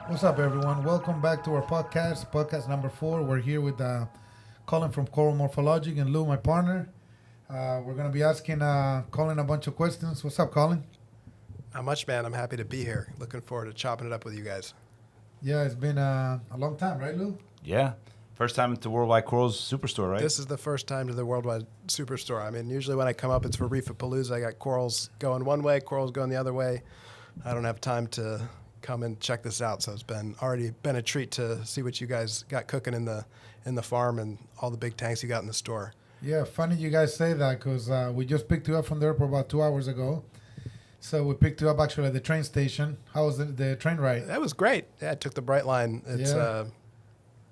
What's up, everyone? Welcome back to our podcast number 4. We're here with Colin from Coral Morphologic and Lou, my partner. We're going to be asking Colin a bunch of questions. What's up, Colin? Not much, man. I'm happy to be here. Looking forward to chopping it up with you guys. Yeah, it's been a long time, right, Lou? Yeah. First time at the Worldwide Corals Superstore, right? This is the first time to the Worldwide Superstore. I mean, usually when I come up, it's for Reefapalooza. I got corals going one way, corals going the other way. I don't have time to come and check this out, so it's already been a treat to see what you guys got cooking in the farm and all the big tanks you got in the store. Yeah, funny you guys say that because we just picked you up from the airport about 2 hours ago. So we picked you up actually at the train station. How was the train ride? That was great. Yeah, I took the Bright Line.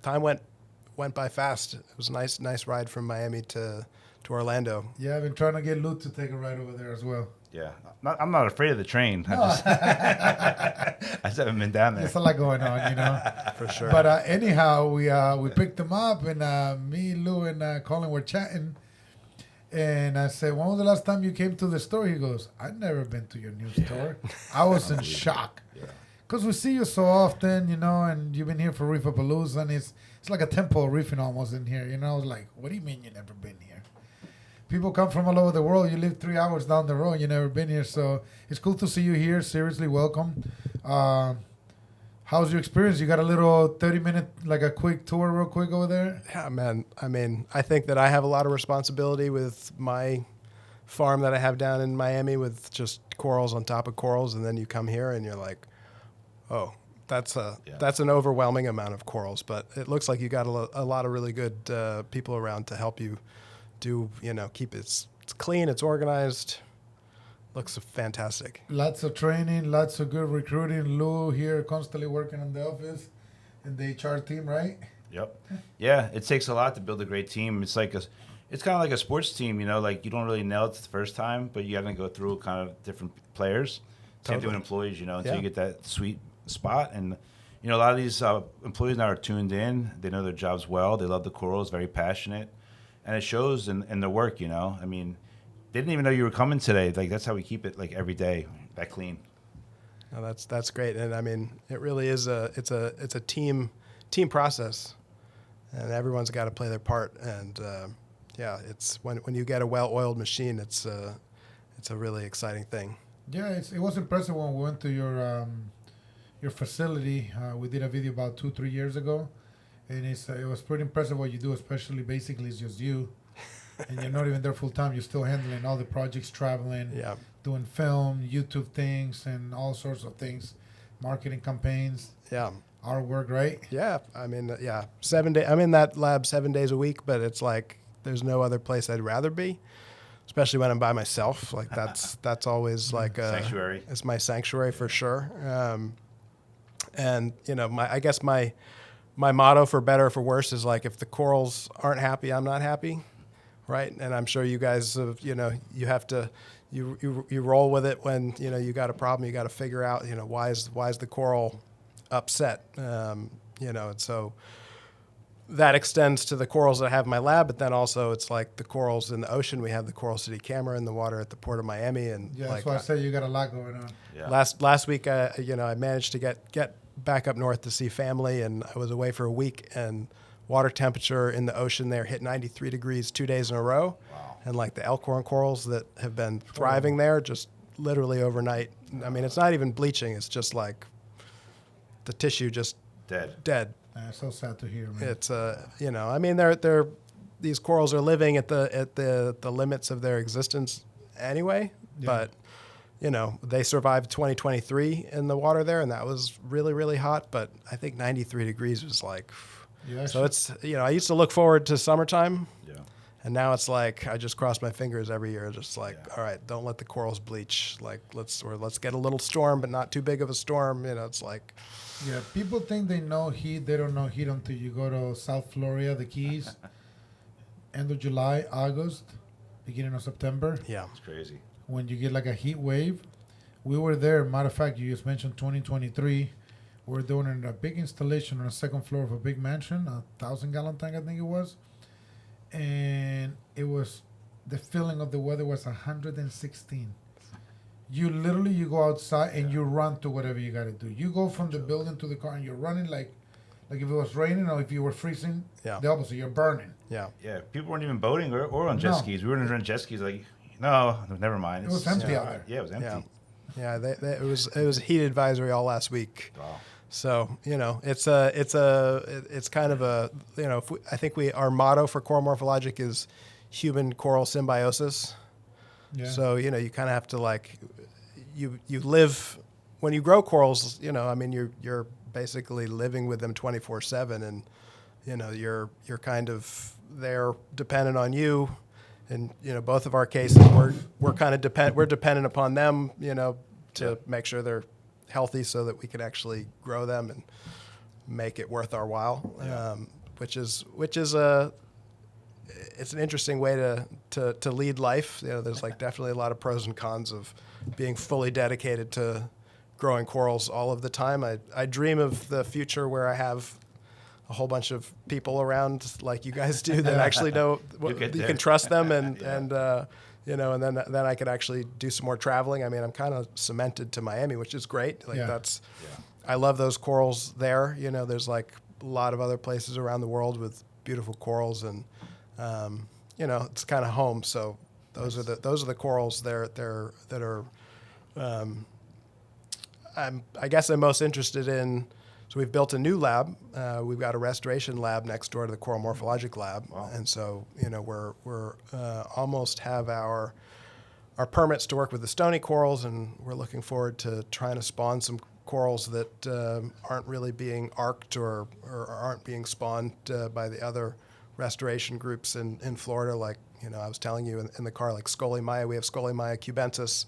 Time went by fast. It was a nice ride from Miami to Orlando. Yeah, I've been trying to get Lou to take a ride over there as well. Yeah. I'm not afraid of the train. No. I just haven't been down there. There's a lot going on, you know. For sure. But anyhow, we picked him up, and me, Lou, and Colin were chatting. And I said, when was the last time you came to the store? He goes, I've never been to your new store. I was in shock. Because we see you so often, you know, and you've been here for Reefapalooza, and it's like a temple of reefing almost in here. You know, I was like, what do you mean you've never been here? People come from all over the world. You live 3 hours down the road. You've never been here. So it's cool to see you here. Seriously, welcome. How's your experience? You got a little 30-minute, like a quick tour real quick over there? Yeah, man. I mean, I think that I have a lot of responsibility with my farm that I have down in Miami with just corals on top of corals. And then you come here and you're like, oh, that's an overwhelming amount of corals. But it looks like you got a lot of really good people around to help you keep it's clean, it's organized. Looks fantastic. Lots of training, lots of good recruiting. Lou here constantly working in the office and the HR team, right? Yep. Yeah, it takes a lot to build a great team. It's kind of like a sports team, you know, like you don't really nail it the first time, but you got to go through kind of different players. Same thing with employees, you know, until you get that sweet spot. And, you know, a lot of these employees now are tuned in. They know their jobs well. They love the corals, very passionate. And it shows in their work, you know. I mean, they didn't even know you were coming today. Like, that's how we keep it, like, every day, that clean. No, that's great. And, I mean, it really is it's a team process. And everyone's got to play their part. And, it's when you get a well-oiled machine, it's a really exciting thing. Yeah, it was impressive when we went to your facility. We did a video about 2-3 years ago. And it was pretty impressive what you do, especially basically it's just you. And you're not even there full time. You're still handling all the projects, traveling, doing film, YouTube things, and all sorts of things, marketing campaigns. Yeah. Artwork, right? Yeah. I mean, 7 days. I'm in that lab 7 days a week, but it's like there's no other place I'd rather be, especially when I'm by myself. Like that's always like a sanctuary. It's my sanctuary for sure. And, you know, I guess my motto for better or for worse is like if the corals aren't happy, I'm not happy, right? And I'm sure you guys, you have to, you roll with it when you got a problem. You got to figure out why is the coral upset, and so that extends to the corals that I have in my lab. But then also it's like the corals in the ocean. We have the Coral City camera in the water at the Port of Miami, and that's why I say you got a lot going on. Yeah. Last week, I managed to get back up north to see family, and I was away for a week, and water temperature in the ocean there hit 93 degrees 2 days in a row. Wow. And like the elkhorn corals that have been thriving there just literally overnight. I mean, it's not even bleaching. It's just like the tissue just dead. It's so sad to hear, man. It's I mean, these corals are living at the limits of their existence anyway, but they survived 2023 in the water there, and that was really, really hot. But I think 93 degrees was like, so it's, I used to look forward to summertime, and now it's like I just cross my fingers every year, just like, all right, don't let the corals bleach. Like let's get a little storm, but not too big of a storm. It's like. Yeah, people think they know heat. They don't know heat until you go to South Florida, the Keys, end of July, August, beginning of September. Yeah, it's crazy. When you get like a heat wave. We were there. Matter of fact, you just mentioned 2023. We're doing a big installation on the second floor of a big mansion, 1,000-gallon tank, I think it was. And it was, the feeling of the weather was 116. you literally you go outside and you run to whatever you got to do. You go from the building to the car and you're running like if it was raining or if you were freezing. Yeah. The opposite. You're burning. Yeah. Yeah, people weren't even boating or on jet No. skis. We were running jet skis like, no, never mind. It was empty out there. Yeah, it was empty. Yeah. It was a heat advisory all last week. Wow. So it's kind of a I think our motto for Coral Morphologic is human coral symbiosis. Yeah. So you kind of have to like you live when you grow corals. I mean you're basically living with them 24/7, and you're kind of they're dependent on you, and both of our cases we're kind of dependent upon them to make sure they're healthy so that we can actually grow them and make it worth our while. Which is it's an interesting way to lead life. There's like definitely a lot of pros and cons of being fully dedicated to growing corals all of the time. I dream of the future where I have a whole bunch of people around like you guys do that actually know you can trust them and then I could actually do some more traveling. I mean, I'm kind of cemented to Miami, which is great. I love those corals there. There's like a lot of other places around the world with beautiful corals, and it's kind of home. So those are the corals that are. I guess I'm most interested in. So we've built a new lab. We've got a restoration lab next door to the Coral Morphologic lab, and so we're almost have our permits to work with the stony corals, and we're looking forward to trying to spawn some corals that aren't really being arced or aren't being spawned by the other restoration groups in Florida. Like I was telling you in the car, like Scolimaya, we have Scolimaya cubensis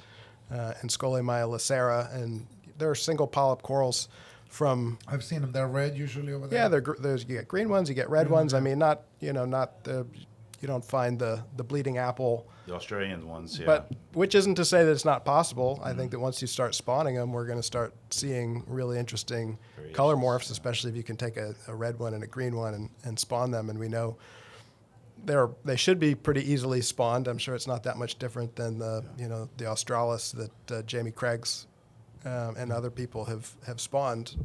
and Scolimaya lacera, and they're single polyp corals. I've seen them. They're red usually over there. Yeah, you get green ones, you get red ones. I mean, not you don't find the bleeding apple. The Australian ones, yeah. But which isn't to say that it's not possible. I think that once you start spawning them, we're going to start seeing really interesting color morphs, especially if you can take a red one and a green one and spawn them. And we know they should be pretty easily spawned. I'm sure it's not that much different than the Australis that Jamie Craig's and other people have spawned,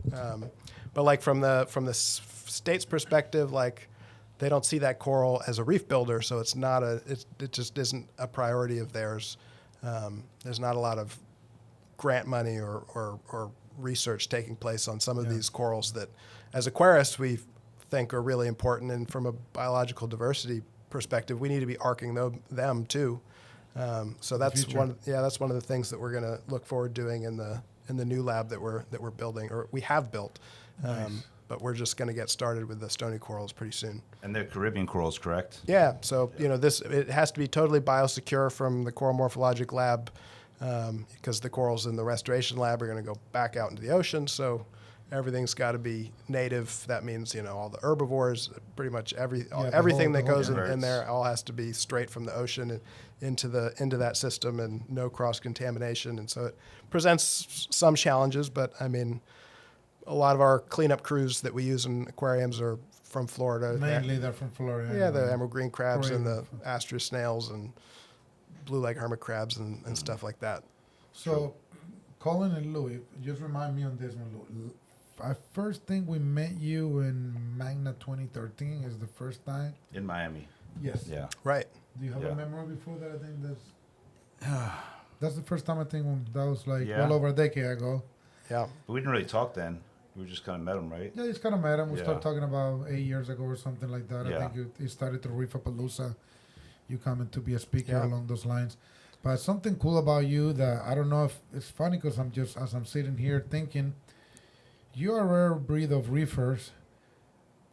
but like from the state's perspective, like they don't see that coral as a reef builder, so it just isn't a priority of theirs. There's not a lot of grant money or research taking place on some of these corals that, as aquarists, we think are really important, and from a biological diversity perspective, we need to be arcing them too. So that's one of the things that we're going to look forward doing in the new lab that we're building, or we have built. Nice. But we're just going to get started with the stony corals pretty soon. And they're Caribbean corals, correct? Yeah. So it has to be totally biosecure from the Coral Morphologic lab, because the corals in the restoration lab are going to go back out into the ocean. So everything's got to be native. That means all the herbivores, pretty much everything that goes in there, all has to be straight from the ocean and into that system, and no cross contamination. And so it presents some challenges, but I mean, a lot of our cleanup crews that we use in aquariums are from Florida. Mainly they're from Florida. Yeah, the emerald green crabs and the astral snails and blue leg hermit crabs and stuff like that. So, Colin and Louis, just remind me on this one, Louis. I first think we met you in Magna 2013 is the first time. In Miami. Yes. Yeah. Right. Do you have a memory before that? I think that's the first time I think that was like well over a decade ago. Yeah. But we didn't really talk then. We just kind of met him, right? Yeah, just kind of met him. We started talking about 8 years ago or something like that. Yeah. I think it started to Reefapalooza. You coming to be a speaker along those lines. But something cool about you that I don't know if it's funny, because as I'm sitting here thinking, you're a rare breed of reefers,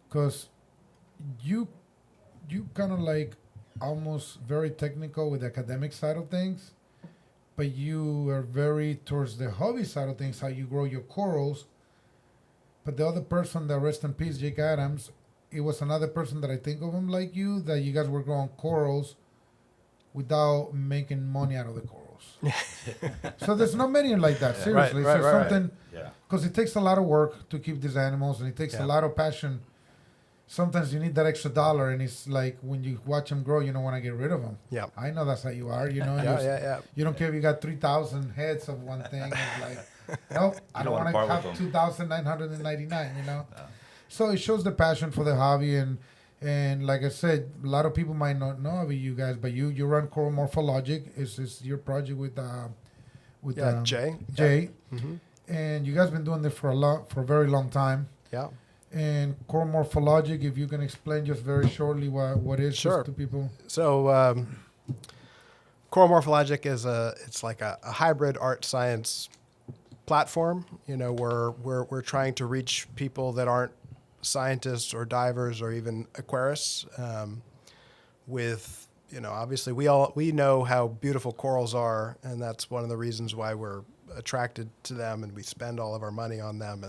because you kind of like almost very technical with the academic side of things, but you are very towards the hobby side of things, how you grow your corals. But the other person, that rest in peace, Jake Adams, it was another person that I think of him like you, that you guys were growing corals without making money out of the corals. So there's not many like that, seriously. Right, so something, Yeah. because it takes a lot of work to keep these animals, and it takes a lot of passion sometimes you need that extra dollar, and it's like when you watch them grow, you don't want to get rid of them. Yeah. I know that's how you are. Yeah. You don't care if you got 3,000 heads of one thing. It's like, nope, I don't want to part with have them. 2,999. So it shows the passion for the hobby, and like I said, a lot of people might not know of you guys, but you run Coral Morphologic. Is your project with Jay. Jay, Mm-hmm. and you guys been doing this for a very long time. Yeah. And Coral Morphologic, if you can explain just very shortly what is Sure. just to people. So Coral Morphologic is it's like a hybrid art science platform. We're trying to reach people that aren't scientists or divers or even aquarists. With obviously we know how beautiful corals are, and that's one of the reasons why we're attracted to them, and we spend all of our money on them,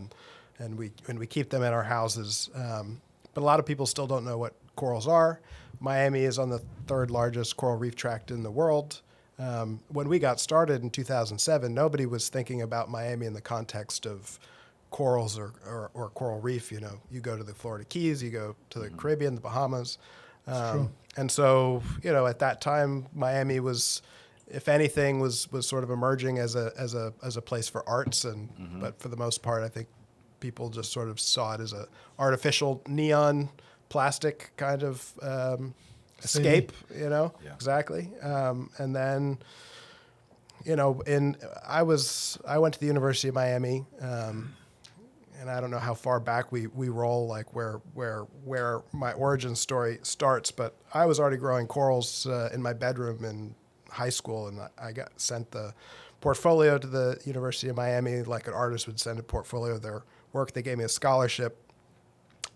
and we keep them in our houses. But a lot of people still don't know what corals are. Miami is on the third largest coral reef tract in the world. When we got started in 2007, nobody was thinking about Miami in the context of corals or coral reef. You go to the Florida Keys, you go to the Caribbean, the Bahamas. And so, at that time, Miami was, if anything, was sort of emerging as a place for arts. But for the most part, I think people just sort of saw it as a artificial neon plastic kind of escape, Yeah. Exactly. And then, I went to the University of Miami, and I don't know how far back we roll, like where my origin story starts, but I was already growing corals in my bedroom in high school, and I got sent the portfolio to the University of Miami, like an artist would send a portfolio of their work. They gave me a scholarship.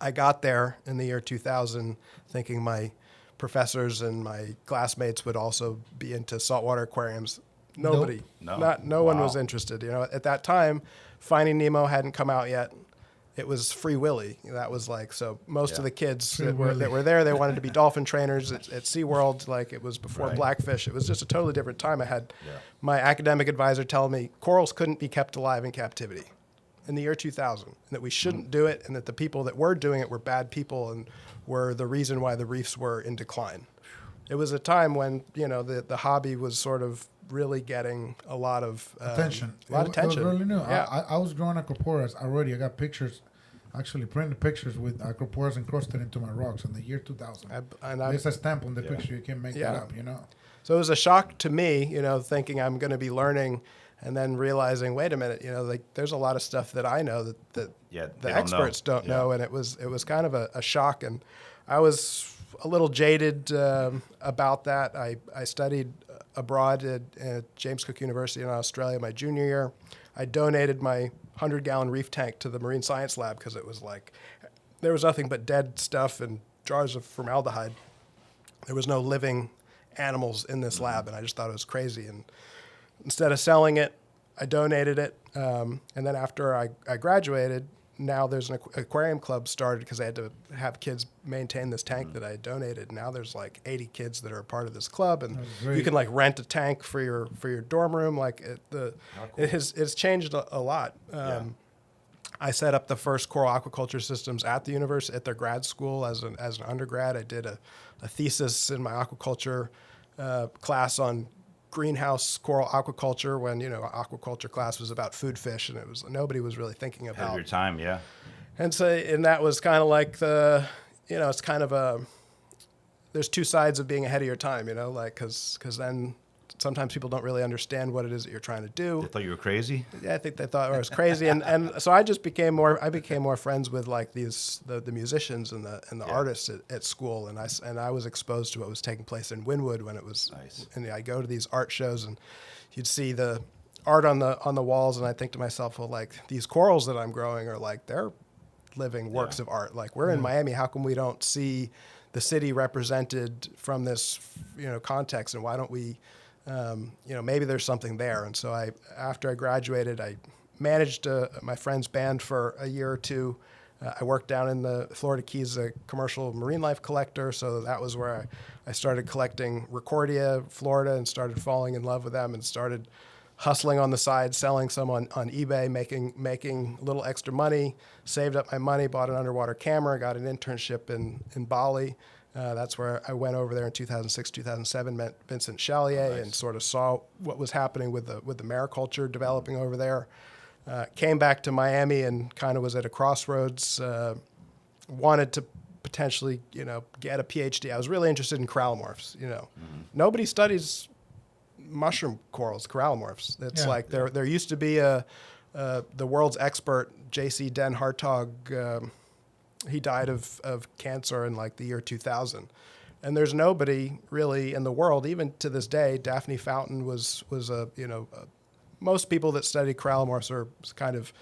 I got there in the year 2000 thinking my professors and my classmates would also be into saltwater aquariums. Nobody, Nope. no one was interested. At that time, Finding Nemo hadn't come out yet. It was Free Willy. That was like, so most of the kids that were there, they wanted to be dolphin trainers at SeaWorld. Like, it was before Blackfish. It was just a totally different time. I had my academic advisor tell me corals couldn't be kept alive in captivity in the year 2000, and that we shouldn't do it, and that the people that were doing it were bad people and were the reason why the reefs were in decline. It was a time when, the hobby was sort of really getting a lot of attention. It was really new. Yeah. I was growing acroporas already. I got pictures, actually printed pictures with acroporas encrusted into my rocks in the year 2000. There's a stamp on the picture. You can't make that up, So it was a shock to me, thinking I'm going to be learning, and then realizing, wait a minute, like there's a lot of stuff that I know that the experts don't know, and it was kind of a shock, and I was a little jaded about that. I studied abroad at James Cook University in Australia my junior year. I donated my 100-gallon reef tank to the Marine Science Lab because it was like there was nothing but dead stuff and jars of formaldehyde. There was no living animals in this lab, and I just thought it was crazy. And instead of selling it, I donated it. And then after I graduated, now there's an aquarium club started because I had to have kids maintain this tank that I had donated. Now there's like 80 kids that are a part of this club, and you can like rent a tank for your dorm room. Like it's changed a lot. I set up the first coral aquaculture systems at the university, at their grad school as an undergrad. I did a thesis in my aquaculture class on greenhouse coral aquaculture when aquaculture class was about food fish, and it was nobody was really thinking about Ahead of your time, yeah. And that was kind of like it's kind of there's two sides of being ahead of your time, like because then sometimes people don't really understand what it is that you're trying to do. They thought you were crazy? Yeah, I think they thought I was crazy, and so I became more friends with like the musicians and the artists at school, and I was exposed to what was taking place in Wynwood when it was nice. And I go to these art shows, and you'd see the art on the walls, and I think to myself, well, like these corals that I'm growing are like they're living works of art. Like we're in Miami, how come we don't see the city represented from this context, and why don't we maybe there's something there. And so after I graduated, I managed my friend's band for a year or two. I worked down in the Florida Keys, a commercial marine life collector. So that was where I started collecting Recordia, Florida, and started falling in love with them, and started hustling on the side, selling some on eBay, making a little extra money, saved up my money, bought an underwater camera, got an internship in Bali. That's where I went over there in 2006, 2007, met Vincent Chalier and sort of saw what was happening with the mariculture developing over there. Came back to Miami and kind of was at a crossroads, wanted to potentially, get a PhD. I was really interested in corallomorphs, Nobody studies mushroom corals, corallomorphs. It's like there used to be the world's expert, J.C. Den Hartog, he died of cancer in like the year 2000. And there's nobody really in the world, even to this day. Daphne Fountain was most people that study corallomorphs are kind of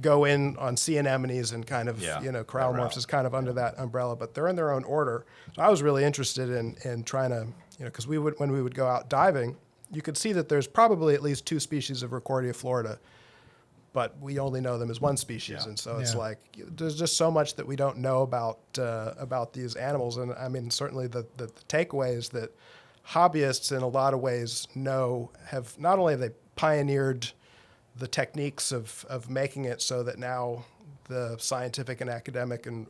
go in on sea anemones and kind of, corallomorphs is kind of under that umbrella, but they're in their own order. So I was really interested in trying to, because when we would go out diving, you could see that there's probably at least 2 species of Recordia florida, but we only know them as one species. And so it's like, there's just so much that we don't know about these animals. And I mean, certainly the takeaway is that hobbyists in a lot of ways have not only have they pioneered the techniques of making it so that now the scientific and academic and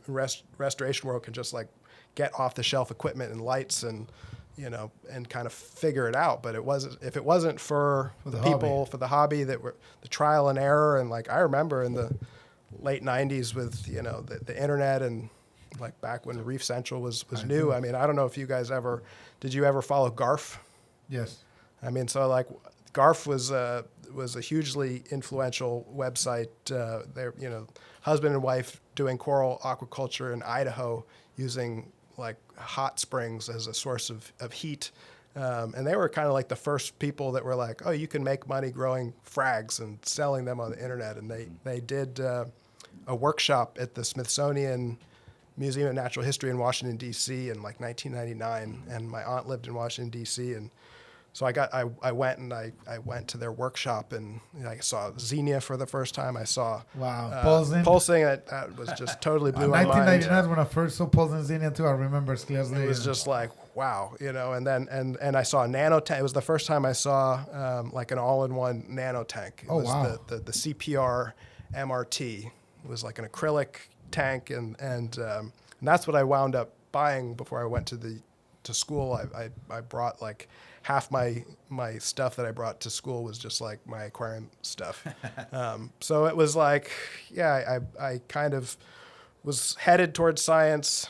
restoration world can just like get off the shelf equipment and lights and, and kind of figure it out. But if it wasn't for the people, for the hobby, that were the trial and error. And like, I remember in the late 90s with, the internet and like back when Reef Central was new. I mean, I don't know if you guys did you ever follow Garf? Yes. I mean, so like Garf was a hugely influential website. They're, husband and wife doing coral aquaculture in Idaho using like hot springs as a source of heat. And they were kind of like the first people that were like, oh, you can make money growing frags and selling them on the internet. And they did a workshop at the Smithsonian Museum of Natural History in Washington, D.C. in like 1999. And my aunt lived in Washington, D.C. And so I went to their workshop and I saw Xenia for the first time. I saw pulsing. That was just totally blew my mind. 1999 is when I first saw pulsing Xenia too. I remember it was just like wow, and then and I saw a nano tank. It was the first time I saw like an all-in-one nano tank. It was the CPR MRT. It was like an acrylic tank and that's what I wound up buying before I went to school. I brought like half my stuff that I brought to school was just like my aquarium stuff. So it was like, I kind of was headed towards science,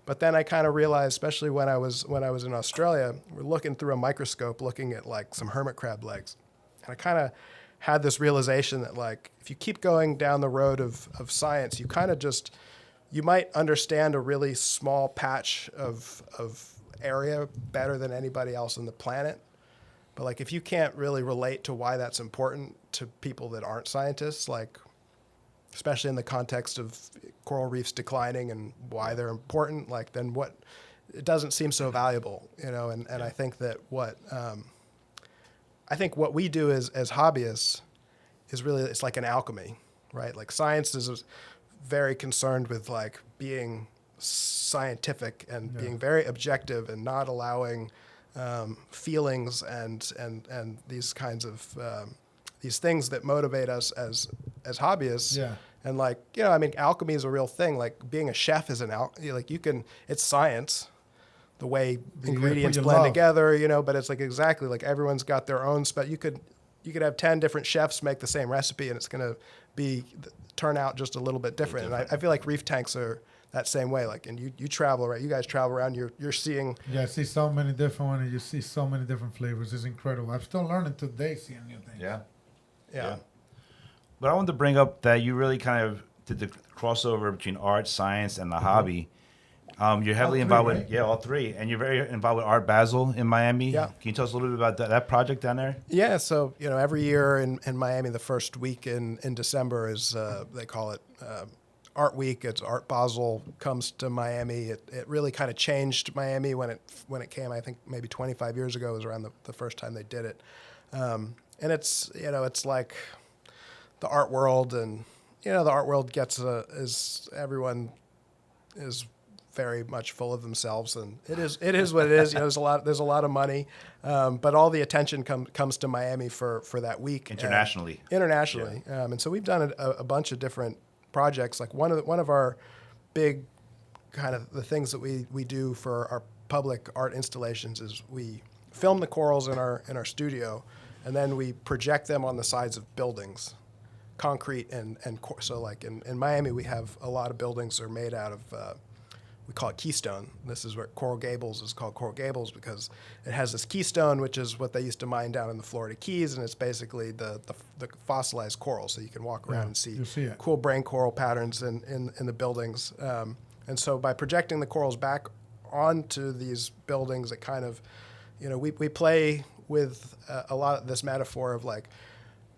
but then I kind of realized, especially when I was in Australia, we're looking through a microscope, looking at like some hermit crab legs. And I kind of had this realization that like, if you keep going down the road of science, you kind of you might understand a really small patch of area better than anybody else on the planet. But like, if you can't really relate to why that's important to people that aren't scientists, like, especially in the context of coral reefs declining and why they're important, like, then it doesn't seem so valuable, and I think that what we do as hobbyists is really, it's like an alchemy, right? Like science is very concerned with like being scientific and being very objective and not allowing feelings and these kinds of these things that motivate us as hobbyists. Yeah. And like, I mean, alchemy is a real thing. Like being a chef is it's science, the way ingredients blend together, but it's like exactly like everyone's got their own you could have 10 different chefs make the same recipe and it's going to turn out just a little bit different. And I feel like reef tanks are that same way. Like, and you travel, right? You guys travel around, you're seeing. Yeah, I see so many different ones and you see so many different flavors. It's incredible. I'm still learning today, seeing new things. Yeah. But I wanted to bring up that you really kind of did the crossover between art, science, and the hobby. You're heavily involved with all three, and you're very involved with Art Basel in Miami. Yeah. Can you tell us a little bit about that project down there? Yeah, so every year in Miami, the first week in December is they call it Art Week. It's Art Basel comes to Miami. It really kind of changed Miami when it came. I think maybe 25 years ago was around the first time they did it, and it's it's like the art world, and the art world gets everyone is very much full of themselves, and it is what it is. You know, there's a lot of money, but all the attention comes to Miami for that week internationally. And so we've done a bunch of different projects. Like one of our big kind of the things that we do for our public art installations is we film the corals in our studio, and then we project them on the sides of buildings, concrete so like in Miami we have a lot of buildings that are made out of we call it keystone. This is where Coral Gables is called Coral Gables because it has this keystone, which is what they used to mine down in the Florida Keys, and it's basically the fossilized coral. So you can walk around and see cool brain coral patterns in the buildings. And so by projecting the corals back onto these buildings, it kind of, you know, we play with a lot of this metaphor of like,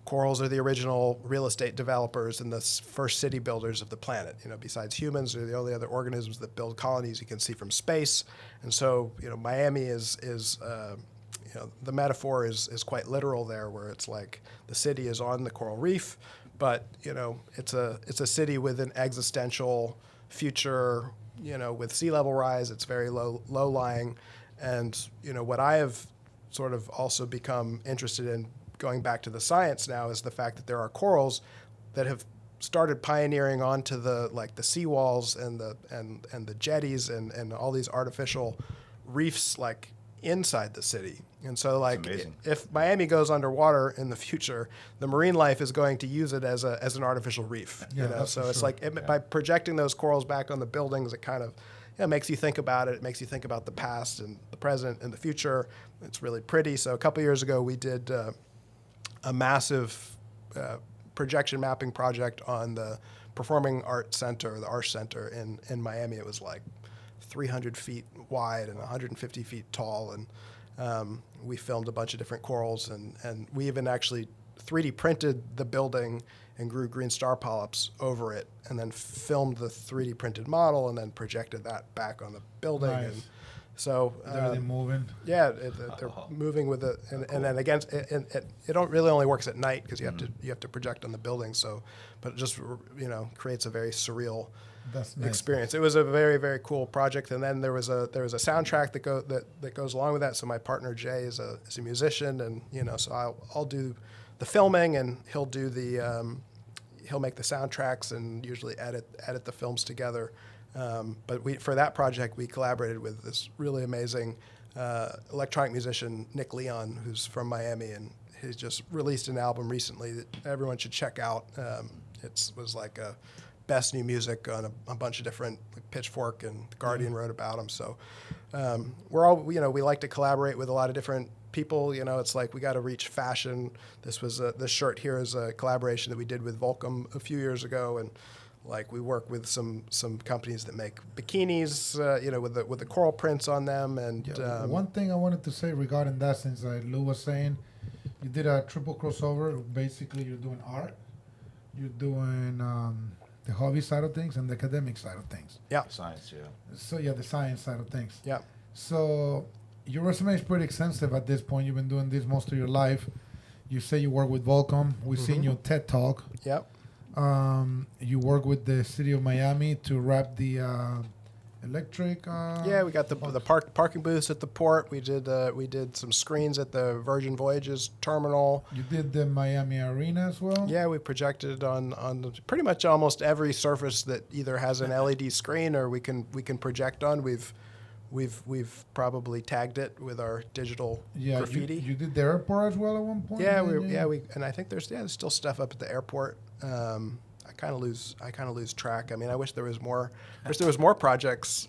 corals are the original real estate developers and the first city builders of the planet. You know, besides humans, they're the only other organisms that build colonies you can see from space. And so, you know, Miami is you know, the metaphor is quite literal there, where it's like the city is on the coral reef, but you know, it's a city with an existential future. You know, with sea level rise, it's very low lying, and you know, what I have sort of also become interested in, going back to the science now, is the fact that there are corals that have started pioneering onto the seawalls and the jetties and all these artificial reefs like inside the city. And so like if Miami goes underwater in the future, the marine life is going to use it as an artificial reef. Yeah, you know, so it's like by projecting those corals back on the buildings, it kind of makes you think about it. It makes you think about the past and the present and the future. It's really pretty. So a couple years ago, we did a massive projection mapping project on the Performing Arts Center, the Arts Center in Miami. It was like 300 feet wide and 150 feet tall, and we filmed a bunch of different corals, and we even actually 3D printed the building and grew green star polyps over it, and then filmed the 3D printed model and then projected that back on the building. Nice. And so they're moving. Yeah, they're moving with it, and then again, it don't really only works at night because you have to project on the building. So, but it just creates a very surreal experience. It was a very, very cool project. And then there was a soundtrack that goes along with that. So my partner Jay is a musician, and so I'll do the filming, and he'll do he'll make the soundtracks and usually edit the films together. But for that project, we collaborated with this really amazing electronic musician, Nick Leon, who's from Miami, and he's just released an album recently that everyone should check out. It was like a best new music on a bunch of different, like Pitchfork and The Guardian wrote about him. So we're all, we like to collaborate with a lot of different people. It's like we got to reach fashion. This shirt here is a collaboration that we did with Volcom a few years ago, and like we work with some companies that make bikinis, with the coral prints on them. And one thing I wanted to say regarding that, since Lou was saying, you did a triple crossover. Basically, you're doing art, you're doing the hobby side of things, and the academic side of things. Yeah, science. Yeah. So the science side of things. Yeah. So your resume is pretty extensive at this point. You've been doing this most of your life. You say you work with Volcom. We've seen your TED Talk. Yep. You work with the city of Miami to wrap the electric. We got the parking booths at the port. We did some screens at the Virgin Voyages terminal. You did the Miami Arena as well. Yeah, we projected on pretty much almost every surface that either has an LED screen or we can project on. We've probably tagged it with our digital graffiti. You did the airport as well at one point. And I think there's still stuff up at the airport. I kind of lose track. I mean, I wish there was more. I wish there was more projects.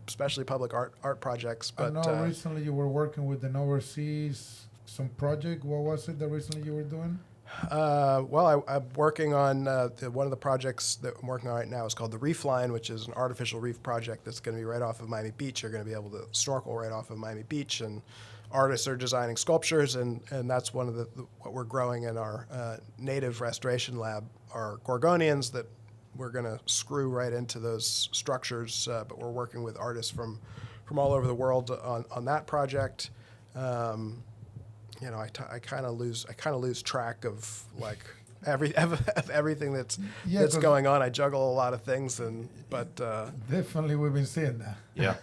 Especially public art projects. But I know recently you were working with an overseas some project. What was it that recently you were doing? I'm working on one of the projects that I'm working on right now is called the Reef Line, which is an artificial reef project that's going to be right off of Miami Beach. You're going to be able to snorkel right off of Miami Beach, and artists are designing sculptures, and that's one of what we're growing in our native restoration lab are gorgonians that we're going to screw right into those structures. But we're working with artists from all over the world on that project. I kind of lose track of like everything that's Yeah, going on. I juggle a lot of things, but definitely we've been seeing that. Yeah.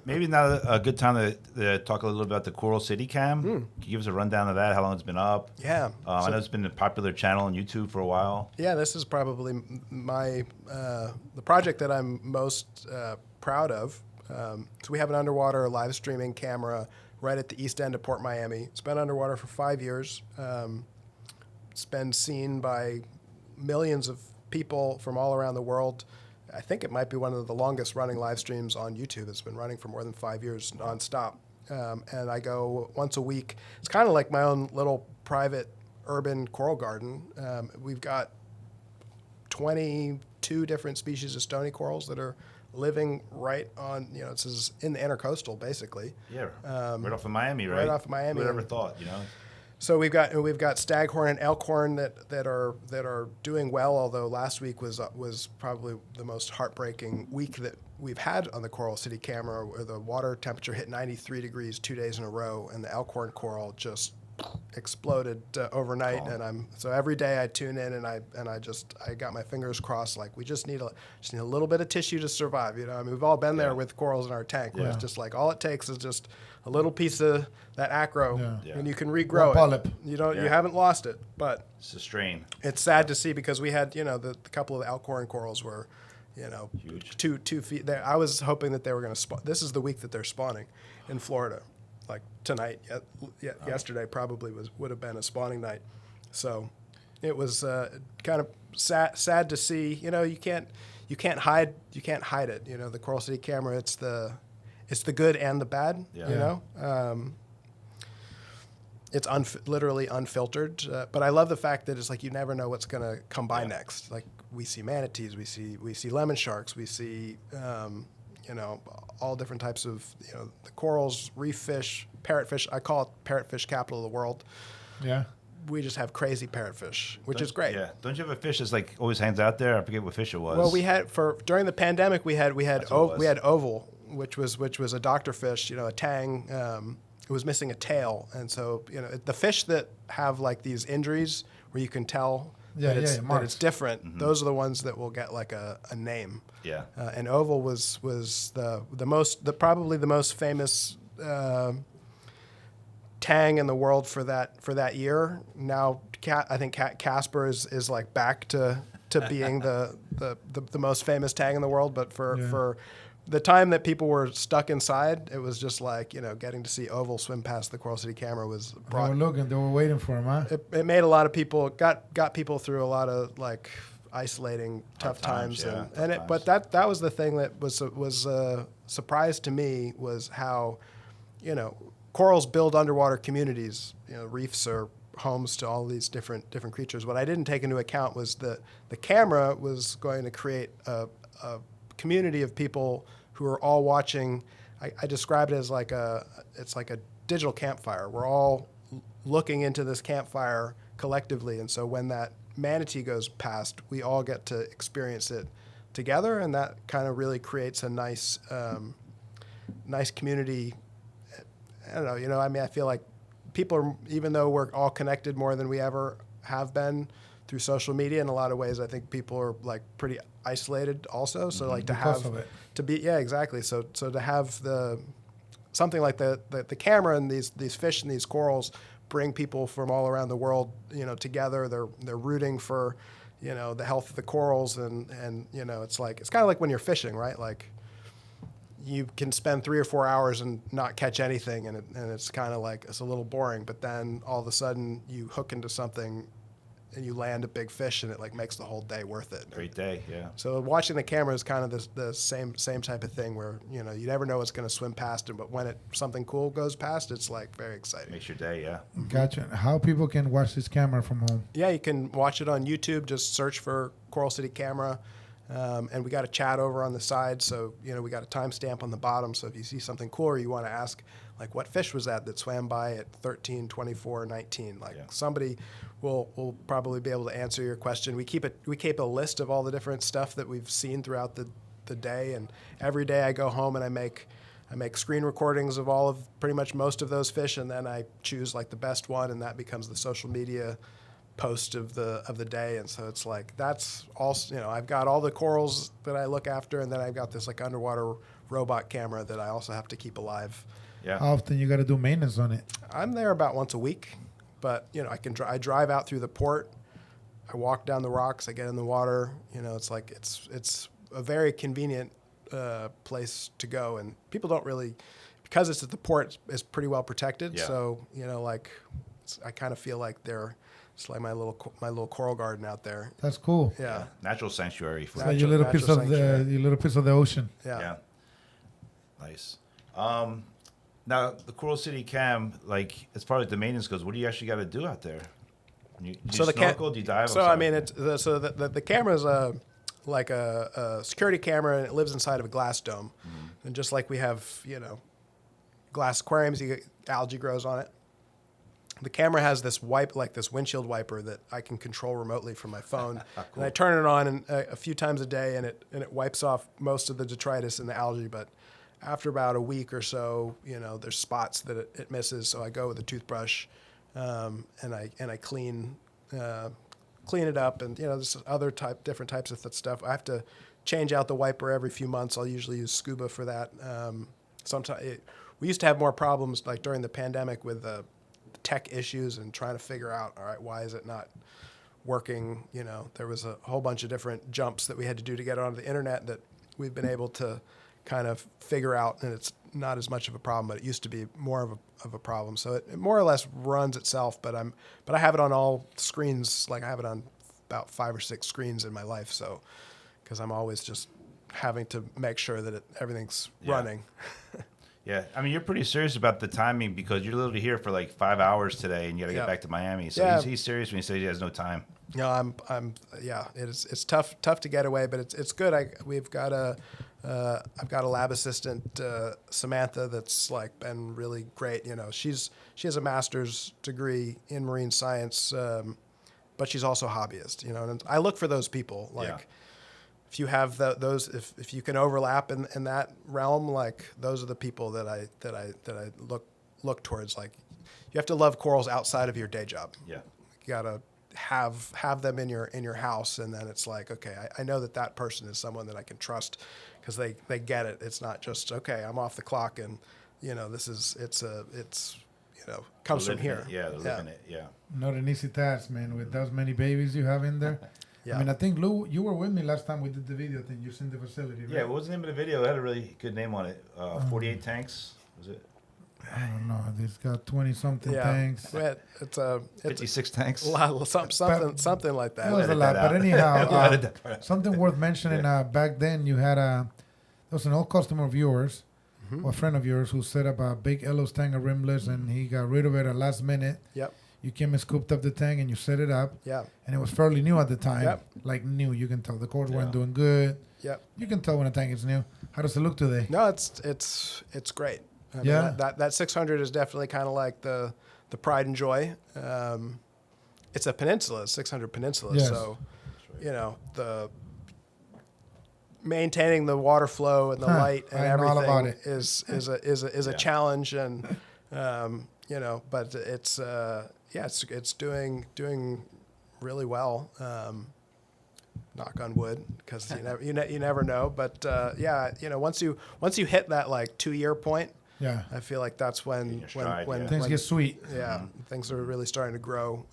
Maybe now a good time to talk a little about the Coral City Cam. Can you give us a rundown of that, how long it's been up? Yeah. I know it's been a popular channel on YouTube for a while. Yeah, this is probably my the project that I'm most proud of. So we have an underwater live streaming camera right at the east end of Port Miami. It's been underwater for 5 years. It's been seen by millions of people from all around the world. I think it might be one of the longest running live streams on YouTube. It's been running for more than 5 years nonstop. And I go once a week. It's kind of like my own little private urban coral garden. We've got 22 different species of stony corals that are living right on, this is in the intercoastal, basically. Yeah, right off of Miami, right? Right off of Miami. Whoever thought, So we've got staghorn and elkhorn that are doing well. Although last week was probably the most heartbreaking week that we've had on the Coral City camera, where the water temperature hit 93 degrees 2 days in a row, and the elkhorn coral just exploded overnight. Oh. And so every day I tune in and I got my fingers crossed, like we just need a little bit of tissue to survive. We've all been there with corals in our tank, where it's just like all it takes is just a little piece of that acro, and you can regrow it. Polyp. You haven't lost it, but it's a strain. it's sad to see, because we had the couple of elkhorn corals were Huge. 2 feet there. I was hoping that they were going to spawn. This is the week that they're spawning in Florida, like tonight. Yesterday probably would have been a spawning night, so it was kind of sad to see. You can't hide it. The Coral City camera, it's the good and the bad. It's literally unfiltered, but I love the fact that it's like you never know what's going to come by next. Like we see manatees, we see lemon sharks, we see all different types of the corals, reef fish, parrotfish. I call it parrotfish capital of the world. Yeah. We just have crazy parrotfish, which is great. Yeah. Don't you have a fish that's like always hangs out there? I forget what fish it was. Well, we had during the pandemic we had oval, which was a doctor fish, a tang. It was missing a tail, and so the fish that have like these injuries where you can tell that it's different. Mm-hmm. Those are the ones that will get like a name. Yeah. And oval was probably the most famous tang in the world for that year. Now I think Casper is like back to being the most famous tang in the world, but for the time that people were stuck inside, it was just like, getting to see oval swim past the Coral City camera was brought. They were waiting for him, huh? It made a lot of people, got people through a lot of like isolating tough times. But that was the thing that was a surprise to me, was how, corals build underwater communities. Reefs are homes to all these different creatures. What I didn't take into account was that the camera was going to create a community of people who are all watching. I describe it as it's like a digital campfire. We're all looking into this campfire collectively, and so when that manatee goes past, we all get to experience it together, and that kind of really creates a nice community. I don't know, I feel like people are, even though we're all connected more than we ever have been through social media, in a lot of ways, I think people are like pretty isolated also. So like to have something like the camera and these fish and these corals bring people from all around the world, together. They're rooting for, the health of the corals, and it's kind of like when you're fishing, right? Like you can spend 3 or 4 hours and not catch anything, and it's kind of like, it's a little boring, but then all of a sudden you hook into something and you land a big fish, and it like makes the whole day worth it. Great day, yeah. So watching the camera is kind of the same type of thing, where you never know what's going to swim past it, but when something cool goes past, it's like very exciting. Makes your day, yeah. Gotcha. How people can watch this camera from home? Yeah, you can watch it on YouTube. Just search for Coral City Camera, and we got a chat over on the side. So we got a timestamp on the bottom. So if you see something cool, or you want to ask, like, what fish was that swam by at 13, 24, 19? Somebody will probably be able to answer your question. We keep a list of all the different stuff that we've seen throughout the day, and every day I go home and I make screen recordings of pretty much most of those fish, and then I choose like the best one, and that becomes the social media post of the day, and so it's like that's also, I've got all the corals that I look after, and then I've got this like underwater robot camera that I also have to keep alive. Yeah. How often you got to do maintenance on it? I'm there about once a week, but I drive out through the port, I walk down the rocks, I get in the water. It's like it's a very convenient place to go, and people don't really, because it's at the port, it's pretty well protected. Yeah. So I kind of feel like it's like my little coral garden out there. That's cool. Yeah. Natural sanctuary for So your little piece of the ocean. Yeah. Nice. Now the Coral City Cam, like as far as the maintenance goes, what do you actually got to do out there? Do you snorkel? Do you dive? So I mean, the camera is like a security camera, and it lives inside of a glass dome. Mm-hmm. And just like we have, glass aquariums, algae grows on it. The camera has this this windshield wiper that I can control remotely from my phone. Cool. And I turn it on a few times a day, and it wipes off most of the detritus and the algae. But after about a week or so, there's spots that it misses. So I go with a toothbrush, and I clean it up, and there's different types of that stuff. I have to change out the wiper every few months. I'll usually use scuba for that. Sometimes we used to have more problems like during the pandemic with tech issues and trying to figure out, all right, why is it not working? There was a whole bunch of different jumps that we had to do to get onto the internet that we've been able to kind of figure out, and it's not as much of a problem, but it used to be more of a problem. So it more or less runs itself, but I have it on all screens. Like I have it on about 5 or 6 screens in my life. So, because I'm always just having to make sure that everything's running. Yeah, I mean, you're pretty serious about the timing because you're literally here for like 5 hours today, and you got to get back to Miami. So he's serious when he says he has no time. No, I'm. Yeah, it's tough to get away, but it's good. I've got a lab assistant, Samantha, that's like been really great. She has a master's degree in marine science, but she's also a hobbyist. And I look for those people. Like, if you have those, if you can overlap in that realm, like those are the people that I look towards. Like, you have to love corals outside of your day job. Yeah, you gotta have them in your house, and then it's like, okay, I know that person is someone that I can trust because they get it. It's not just, okay, I'm off the clock, and comes from here. They're living it. Yeah. Not an easy task, man, with those many babies you have in there. Yeah. I mean, I think Lou, you were with me last time we did the video thing. You've seen the facility, right? Yeah, what was the name of the video? It had a really good name on it. 48 tanks, was it? I don't know. It's got 20-something tanks. Yeah, it's 56 tanks. A lot, something like that. It was a lot, but anyhow, something worth mentioning. Back then, you had there was an old customer of yours, or a friend of yours, who set up a big Ellos tank of rimless, and he got rid of it at last minute. Yep. You came and scooped up the tank and you set it up. Yeah. And it was fairly new at the time. Yep. Like new, you can tell the cords weren't doing good. Yep. You can tell when a tank is new. How does it look today? No, it's great. I mean, that 600 is definitely kind of like the pride and joy. It's a peninsula, 600 peninsula. Yes. So, the maintaining the water flow and the light and everything is a challenge, and but it's doing really well. Knock on wood, because you never know. But once you hit that like 2-year point, I feel like that's when things get sweet. Yeah, things are really starting to grow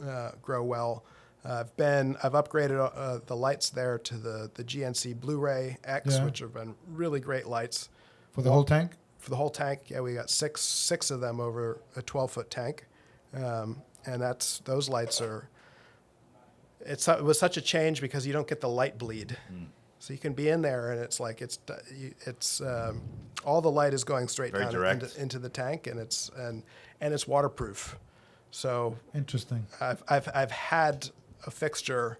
well. I've upgraded the lights there to the GNC Blu-ray X, which have been really great lights For the whole tank? For the whole tank, yeah, we got six of them over a 12-foot tank, and those lights are. It was such a change because you don't get the light bleed, so you can be in there and it's like it's all the light is going straight down into the tank, and it's waterproof. So interesting. I've had a fixture,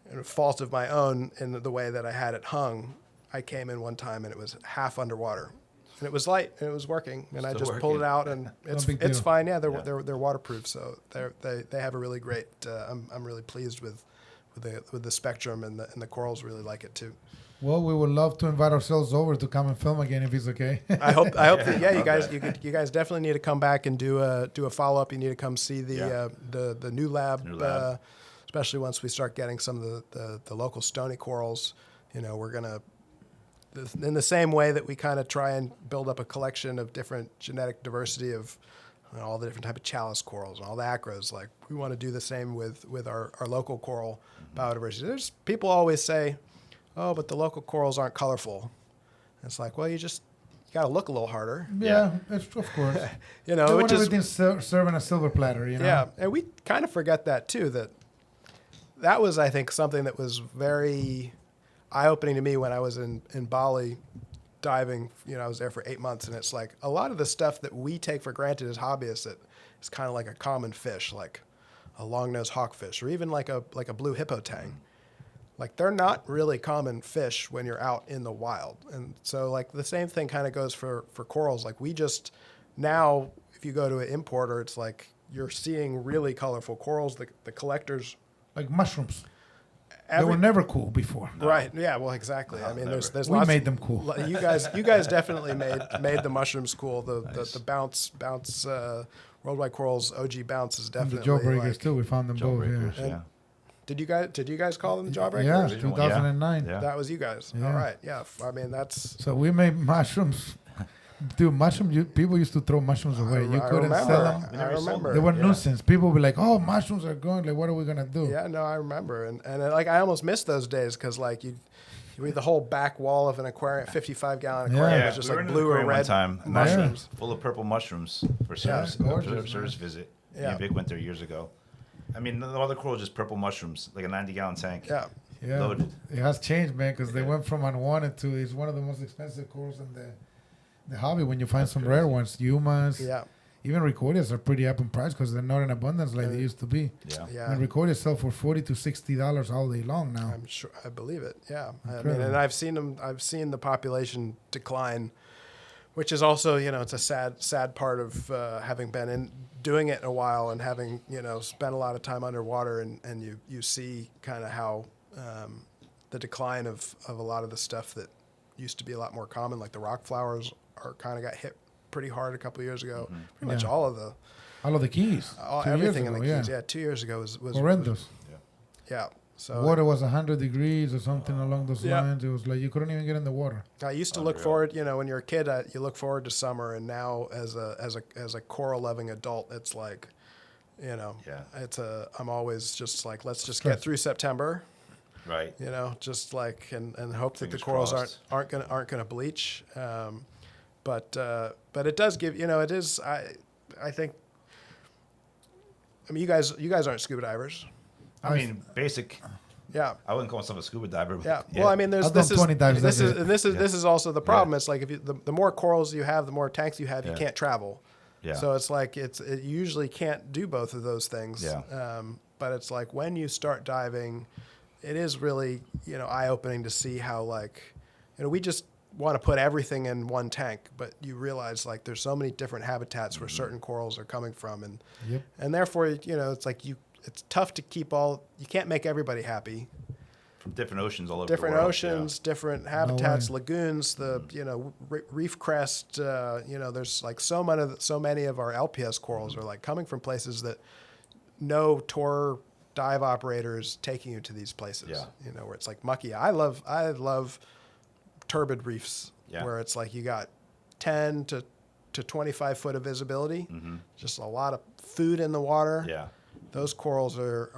and a fault of my own in the way that I had it hung. I came in one time and it was half underwater, and it was light and it was working, and I just pulled it out and it's fine. Yeah, they're waterproof, so they have a really great. I'm really pleased with the spectrum, and the corals really like it too. Well, we would love to invite ourselves over to come and film again if it's okay. I hope that, yeah, you guys definitely need to come back and do a follow up. You need to come see the new lab, especially once we start getting some of the local stony corals. You know, we're gonna, in the same way that we kind of try and build up a collection of different genetic diversity of all the different type of chalice corals and all the acros. Like, we want to do the same with our local coral biodiversity. There's people always say, oh, but the local corals aren't colorful. And it's like, well, you got to look a little harder. Yeah, that's, of course. You know, they which want is everything serving a silver platter. You know. Yeah, and we kind of forget that too. That was, I think, something that was very eye-opening to me when I was in Bali diving. You know, I was there for 8 months, and it's like a lot of the stuff that we take for granted as hobbyists, that is kind of like a common fish, like a long-nosed hawkfish, or even like a blue hippo tang. Like, they're not really common fish when you're out in the wild. And so, like, the same thing kind of goes for corals. Like, we just, now, if you go to an importer, it's like you're seeing really colorful corals. The collectors... Like mushrooms. They were never cool before. No. Right. Yeah, well, exactly. I mean, there's we lots... made them cool. You guys definitely made the mushrooms cool. The bounce... Worldwide Corals OG bounce is definitely... And the jawbreakers, too. We found them both, yeah. Did you guys call them the jawbreakers? Yeah, 2009. Yeah. That was you guys. Yeah. All right. Yeah. I mean, that's... So we made mushrooms. Dude, people used to throw mushrooms away. You couldn't sell them. I remember. They were nuisance. People would be like, oh, mushrooms are going. Like, what are we going to do? Yeah, no, I remember. And like, I almost missed those days because, like, you read the whole back wall of an aquarium, 55-gallon aquarium. It was just like blue or red mushrooms. Full of purple mushrooms for service visit. Yeah. Big went there years ago. I mean, all the coral just purple mushrooms, like a 90-gallon tank. Yeah. Loaded. It has changed, man, because they went from unwanted to it's one of the most expensive corals in the hobby. When you find some rare ones, Yumas, even Recordias are pretty up in price because they're not in abundance like they used to be. Yeah. And Recordias sell for $40 to $60 all day long now. I'm sure, I believe it. Yeah. Incredible. I mean, and I've seen the population decline, which is also, you know, it's a sad part of having been doing it in a while and having, you know, spent a lot of time underwater, and you see kind of how the decline of a lot of the stuff that used to be a lot more common, like the rock flowers, are kind of got hit pretty hard a couple of years ago. Mm-hmm. Pretty much all of the keys, everything in the keys. Yeah, 2 years ago was horrendous. Yeah. So water was 100 degrees or something along those lines. It was like you couldn't even get in the water. I used to look forward, you know, when you're a kid, you look forward to summer, and now as a coral loving adult, it's like, you know, I'm always just like, let's just get through September. Right. You know, just like and hope that the corals aren't gonna bleach. But it does give, you know, it is, I think, I mean, you guys aren't scuba divers. I mean, basic. Yeah. I wouldn't call myself a scuba diver. But yeah. Well, I mean, this is also the problem. It's like if the more corals you have, the more tanks you have, you can't travel. Yeah. So it's like it usually can't do both of those things. Yeah. But it's like when you start diving, it is really, you know, eye-opening to see how, like, you know, we just want to put everything in one tank, but you realize, like, there's so many different habitats where certain corals are coming from, and therefore, you know, it's like it's tough to keep you can't make everybody happy. From different oceans all over different the world. Oceans, different habitats, lagoons, you know, reef crest, you know, there's like so many of our LPS corals are like coming from places that no tour dive operators taking you to these places. Yeah. You know, where it's like mucky. I love turbid reefs where it's like you got 10 to 25 foot of visibility, just a lot of food in the water. Yeah. Those corals are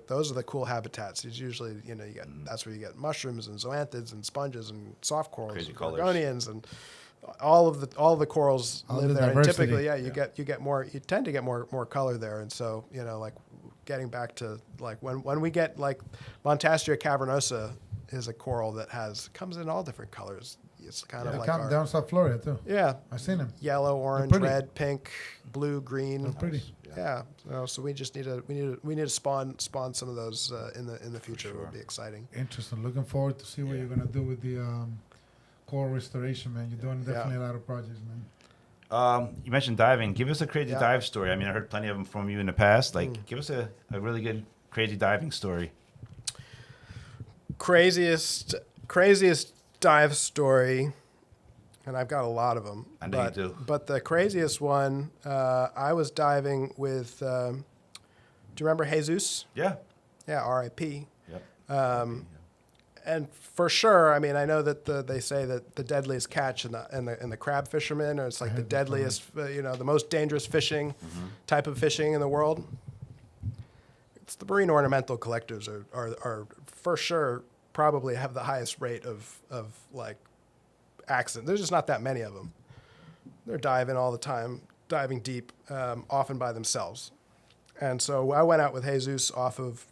those are the cool habitats. It's usually, you know, that's where you get mushrooms and zoanthids and sponges and soft corals, and gorgonians, and all of the corals live there. And typically, you tend to get more color there. And so, you know, like getting back to like when we get like Montastria cavernosa is a coral that comes in all different colors. It's kind of like down South Florida too. Yeah, I've seen them. Yellow, orange, red, pink, blue, green. They're pretty. Yeah. So we just need to spawn some of those in the future. Sure. It would be exciting. Interesting. Looking forward to see what you're gonna do with the coral restoration, man. You're doing definitely a lot of projects, man. You mentioned diving. Give us a crazy dive story. I mean, I heard plenty of them from you in the past. Like, give us a really good crazy diving story. Craziest dive story, and I've got a lot of them. I know you do. But the craziest one, I was diving with. Do you remember Jesus? Yeah. Yeah, R.I.P. Yep. And for sure, I mean, I know that they say that the deadliest catch in the crab fishermen, or it's like the deadliest, the most dangerous fishing type of fishing in the world. It's the marine ornamental collectors are for sure probably have the highest rate of like accident. There's just not that many of them. They're diving all the time, diving deep, often by themselves. And so I went out with Jesus off of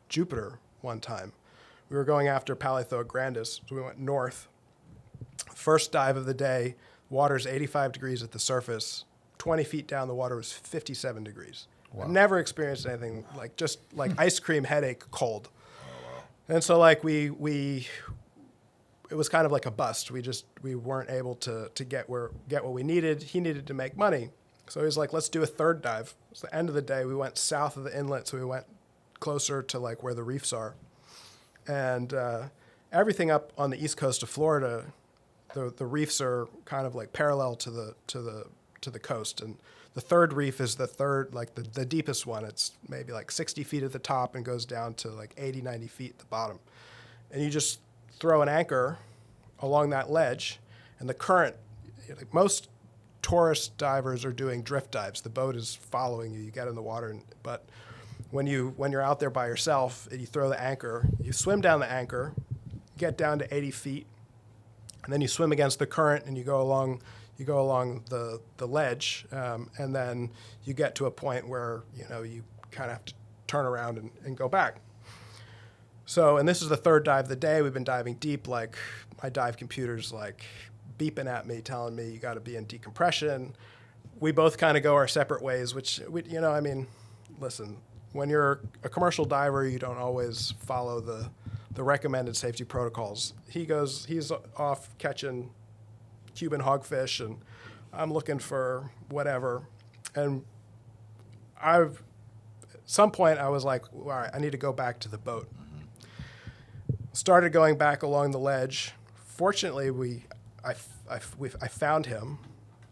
Jupiter one time. We were going after Paleothoa grandis, so we went north. First dive of the day, water's 85 degrees at the surface. 20 feet down, the water was 57 degrees. Wow. I've never experienced anything just like ice cream headache cold. Oh, wow. And so like it was kind of like a bust. We weren't able to get what we needed. He needed to make money. So he was like, let's do a third dive. It's the end of the day. We went south of the inlet, so we went closer to like where the reefs are. And everything up on the east coast of Florida, the reefs are kind of like parallel to the coast. And the third reef is the third, like the deepest one. It's maybe like 60 feet at the top and goes down to like 80, 90 feet at the bottom. And you just throw an anchor along that ledge, and the current, like most tourist divers are doing drift dives. The boat is following you. You get in the water, but when you're out there by yourself and you throw the anchor, you swim down the anchor, get down to 80 feet, and then you swim against the current and you go along the ledge, and then you get to a point where you kind of have to turn around and go back. So, and this is the third dive of the day. We've been diving deep. Like my dive computer's like beeping at me, telling me you got to be in decompression. We both kind of go our separate ways, which listen. When you're a commercial diver, you don't always follow the recommended safety protocols. He's off catching Cuban hogfish, and I'm looking for whatever. And at some point I was like, all right, I need to go back to the boat. Started going back along the ledge. Fortunately, I found him,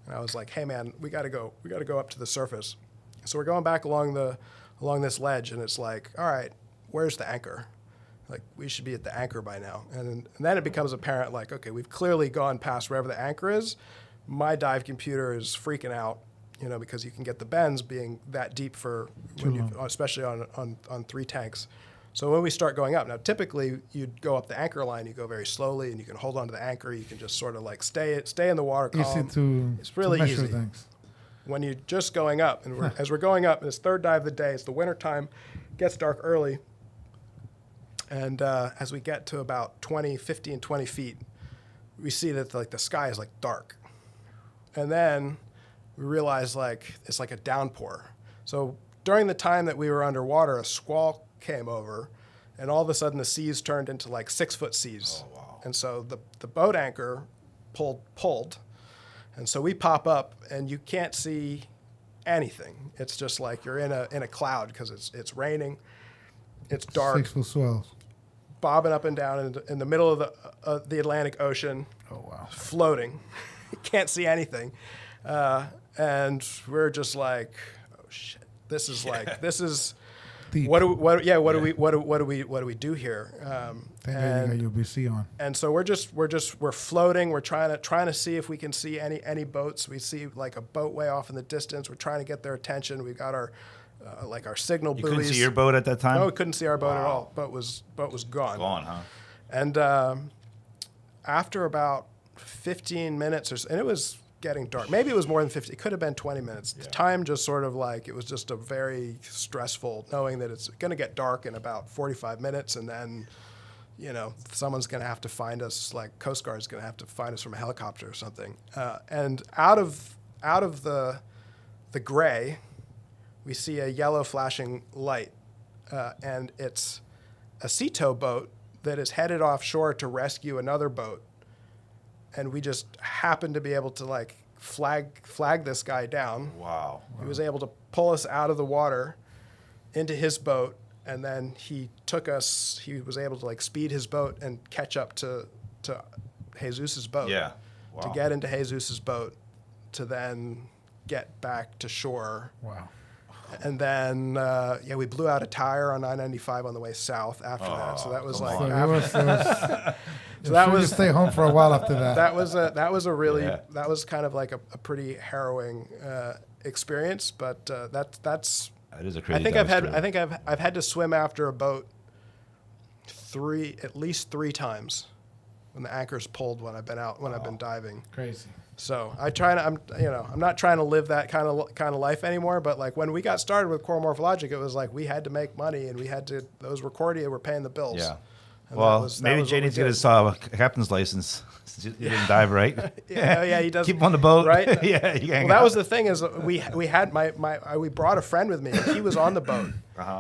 and I was like, hey man, we got to go up to the surface. So we're going back along this ledge, and it's like, all right, where's the anchor? Like, we should be at the anchor by now. And then it becomes apparent, like, okay, we've clearly gone past wherever the anchor is. My dive computer is freaking out, because you can get the bends being that deep especially on 3 tanks. So when we start going up, now typically you'd go up the anchor line, you go very slowly, and you can hold onto the anchor. You can just sort of like stay in the water column. It's really easy. Things. When you're just going up, and as we're going up, in this third dive of the day, it's the winter time, gets dark early, and as we get to about 15, 20 feet, we see that like the sky is like dark, and then we realize like it's like a downpour. So during the time that we were underwater, a squall came over, and all of a sudden the seas turned into like 6-foot seas. Oh, wow. And so the boat anchor pulled. And so we pop up, and you can't see anything. It's just like you're in a cloud because it's raining, it's dark. 6-foot swells, bobbing up and down in the middle of the Atlantic Ocean. Oh wow! Floating, you can't see anything, and we're just like, oh shit! This is. Deep. What do we do here? And you got your BC on. And so we're floating. We're trying to see if we can see any boats. We see like a boat way off in the distance. We're trying to get their attention. We've got our signal buoys. You couldn't see your boat at that time? No, we couldn't see our boat at all. Boat was gone. Gone, huh? And after about 15 minutes or so, and it was getting dark. Maybe it was more than 50. It could have been 20 minutes. Yeah. The time just sort of like, it was just a very stressful knowing that it's going to get dark in about 45 minutes, and then, someone's going to have to find us, like Coast Guard's going to have to find us from a helicopter or something. And out of the gray, we see a yellow flashing light, and it's a sea tow boat that is headed offshore to rescue another boat. And we just happened to be able to like flag this guy down. Wow. He was able to pull us out of the water into his boat, and then he was able to like speed his boat and catch up to Jesus's boat. Yeah. Wow. To get into Jesus's boat, to then get back to shore. Wow. And then, we blew out a tire on 995 on the way south after that. So that was like, So that was stay home for a while after that. that was a really, that was kind of like a pretty harrowing experience. But that is a crazy. I think I've had to swim after a boat at least three times when the anchor's pulled when I've been diving. Crazy. So I'm not trying to live that kind of life anymore. But like when we got started with Coral Morphologic, it was like we had to make money, and those were Cordia were paying the bills. Yeah. And well, maybe Jay needs to get his captain's license. He didn't dive, right? yeah, he does. Keep him on the boat, right? Yeah, you well, that was the thing is we had we brought a friend with me. He was on the boat.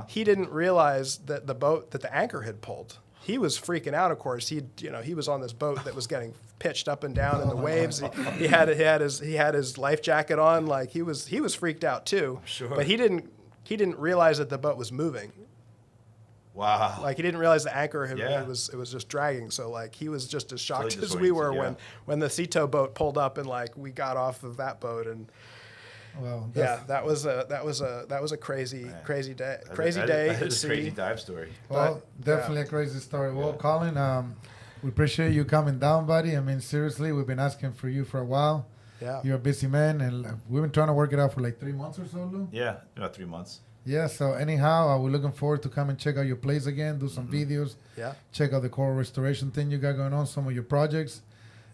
He didn't realize that the anchor had pulled. He was freaking out. Of course, he was on this boat that was getting pitched up and down in the waves. He had his life jacket on. Like he was freaked out too. Sure. But he didn't realize that the boat was moving. Wow. Like he didn't realize the anchor it was just dragging. So like he was just as shocked Totally as we were disoriented, when the Cito boat pulled up and like we got off of that boat and well, that was a crazy day. Crazy day That at is a sea. crazy dive story. Well, definitely a crazy story. Well, Colin, we appreciate you coming down, buddy. I mean, seriously, we've been asking for you for a while. Yeah. You're a busy man, and we've been trying to work it out for like 3 months or so, Lou. Yeah, about 3 months. Yeah, so anyhow, we're looking forward to come and check out your place again, do some videos. Yeah. Check out the coral restoration thing you got going on, some of your projects.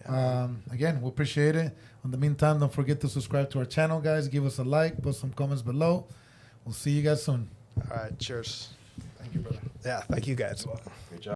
Yeah. Again, we appreciate it. In the meantime, don't forget to subscribe to our channel, guys. Give us a like, put some comments below. We'll see you guys soon. All right, cheers. Thank you, brother. Yeah, thank you guys. Great job.